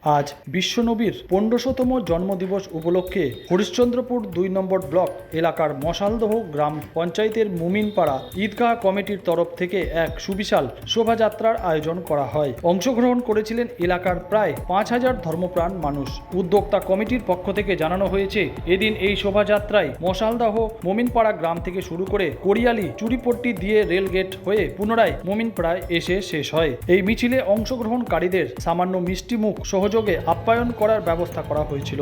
আজ বিশ্বনবীর ১৫০তম জন্মদিবস উপলক্ষে হরিশ্চন্দ্রপুর ২ নম্বর ব্লক এলাকার মশালদহ গ্রাম পঞ্চায়েতের মুমিনপাড়া ঈদগাহ কমিটির তরফ থেকে এক সুবিশাল শোভাযাত্রার আয়োজন করা হয়। অংশগ্রহণ করেছিলেন এলাকার প্রায় ৫,০০০ ধর্মপ্রাণ মানুষ। উদ্যোক্তা কমিটির পক্ষ থেকে জানানো হয়েছে, এদিন এই শোভাযাত্রায় মশালদহ মুমিনপাড়া গ্রাম থেকে শুরু করে কোরিয়ালি চুরিপট্টি দিয়ে রেলগেট হয়ে পুনরায় মুমিনপাড়ায় এসে শেষ হয়। এই মিছিলে অংশগ্রহণকারীদের সামান্য মিষ্টিমুখ সহযোগে আপ্যায়ন করার ব্যবস্থা করা হয়েছিল।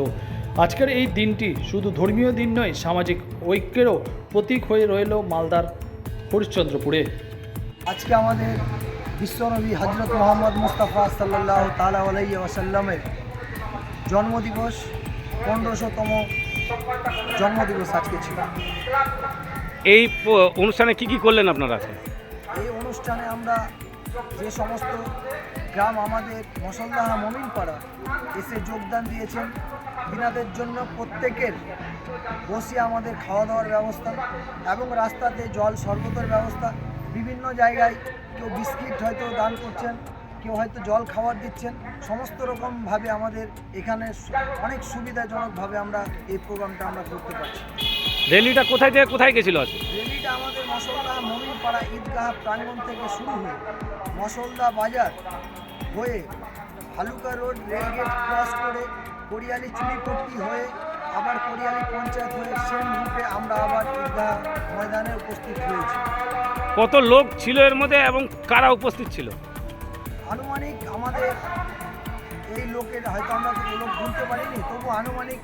আজকের এই দিনটি শুধু ধর্মীয় দিন নয়, সামাজিক ঐক্যেরও প্রতীক হয়ে রইল মালদার হরিশ্চন্দ্রপুরে। আজকে আমাদের বিশ্বনবী হজরত মোহাম্মদ মুস্তাফা সাল্লাল্লাহু তাআলা আলাইহি ওয়াসাল্লামের জন্মদিবস, ১৫০০তম জন্মদিবস আজকে ছিল। এই অনুষ্ঠানে কি করলেন আপনারা? এই অনুষ্ঠানে আমরা যে সমস্ত গ্রাম আমাদের মশালদহ মুমিনপাড়া এসে যোগদান দিয়েছেন, দিনাদের জন্য প্রত্যেকের বসে আমাদের খাওয়া দাওয়ার ব্যবস্থা এবং রাস্তাতে জল শরবতের ব্যবস্থা, বিভিন্ন জায়গায় কেউ বিস্কিট হয়তো দান করছেন, কেউ হয়তো জল খাবার দিচ্ছেন। সমস্ত রকমভাবে আমাদের এখানে অনেক সুবিধাজনকভাবে আমরা এই প্রোগ্রামটা আমরা করতে পারছি। র্যালিটা কোথায় থেকে কোথায় গেছিল? র্যালিটা আমাদের মশালদহ মুমিনপাড়া ঈদগাহ প্রাঙ্গণ থেকে শুরু হয়ে মশালদহ বাজার হয়ে হালুকা রোড রেলগেট ক্রস করে কোরিয়ালি চুরিপট্টি হয়ে আবার কোরিয়ালি পঞ্চায়েত হয়ে সেম রুটে আমরা আবার ঈদগাহ ময়দানে উপস্থিত হয়েছি। কত লোক ছিল এর মধ্যে এবং কারা উপস্থিত ছিল? আনুমানিক আমাদের এই লোকের হয়তো আমরা লোক গুনতে পারিনি, তবু আনুমানিক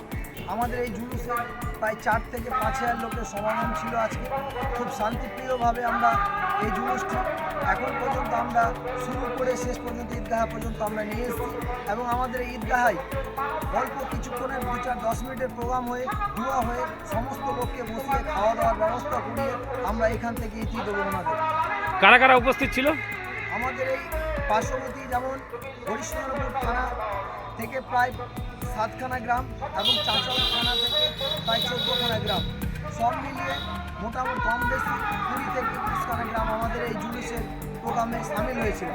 আমাদের এই জুলুসে প্রায় ৪ থেকে ৫,০০০ লোকের সমাগম ছিল। আজকে খুব শান্তিপ্রিয়ভাবে আমরা এই জুলুসটি এখন পর্যন্ত আমরা শুরু করে শেষ পর্যন্ত ঈদগাহ পর্যন্ত আমরা নিয়ে এসেছি এবং আমাদের এই ঈদগাহায় অল্প কিছুক্ষণের ২-১০ মিনিটের প্রোগ্রাম হয়ে ধোয়া হয়ে সমস্ত লোককে বসিয়ে খাওয়া দাওয়ার ব্যবস্থা করিয়ে আমরা এখান থেকে ইতি দেবো ওনাদের। কারা কারা উপস্থিত ছিল? আমাদের এই পার্শ্ববর্তী যেমন হরিশ্চন্দ্রপুর থানা থেকে প্রায় ৭খানা গ্রাম এবং চাঁচল থানা থেকে প্রায় ১৪খানা গ্রাম, সব মিলিয়ে মোটামুটি কম বেশি ২০ থেকে ২৫খানা গ্রাম আমাদের এই জুলুসের প্রোগ্রামে সামিল হয়েছিল।